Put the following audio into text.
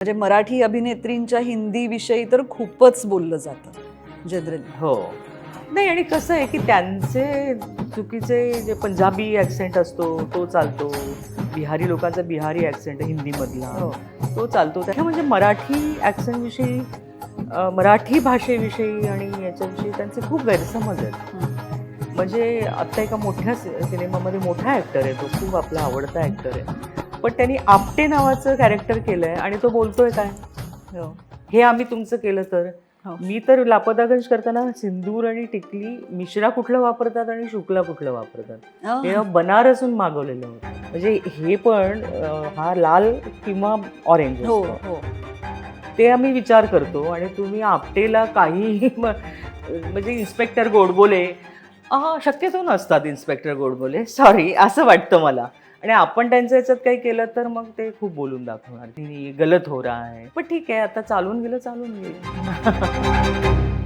म्हणजे मराठी अभिनेत्रींच्या हिंदी विषयी तर खूपच बोललं जातं जनरली. हो. नाही आणि कसं आहे की त्यांचे चुकीचे जे पंजाबी ॲक्सेंट असतो तो चालतो. बिहारी लोकांचा बिहारी ॲक्सेंट हिंदीमधला हो. तो चालतो. त्या म्हणजे मराठी ॲक्सेंटविषयी मराठी भाषेविषयी आणि याच्याविषयी त्यांचे खूप गैरसमज आहेत. म्हणजे आत्ता एका मोठ्या सिनेमामध्ये मोठा ॲक्टर आहे तो, खूप आपला आवडता ॲक्टर आहे. पण त्यांनी आपटे नावाचं कॅरेक्टर केलंय आणि तो बोलतोय काय? हो. हे आम्ही तुमचं केलं तर हो. मी तर लापतागंज करताना सिंदूर आणि टिकली मिश्रा कुठलं वापरतात आणि शुक्ला कुठलं वापरतात हे बनारसून मागवलेलं होतं. म्हणजे हे पण हा लाल किंवा ऑरेंज हो. असतो हो. ते आम्ही विचार करतो आणि तुम्ही आपटेला काही म्हणजे इन्स्पेक्टर गोडबोले शक्यतो नसतात इन्स्पेक्टर गोडबोले सॉरी असं वाटतं मला. आणि आपण त्यांच्या याच्यात काही केलं तर मग ते खूप बोलून दाखवणार की गलत हो रहा है. पण ठीक आहे आता चालून गेलं चालून गेलं.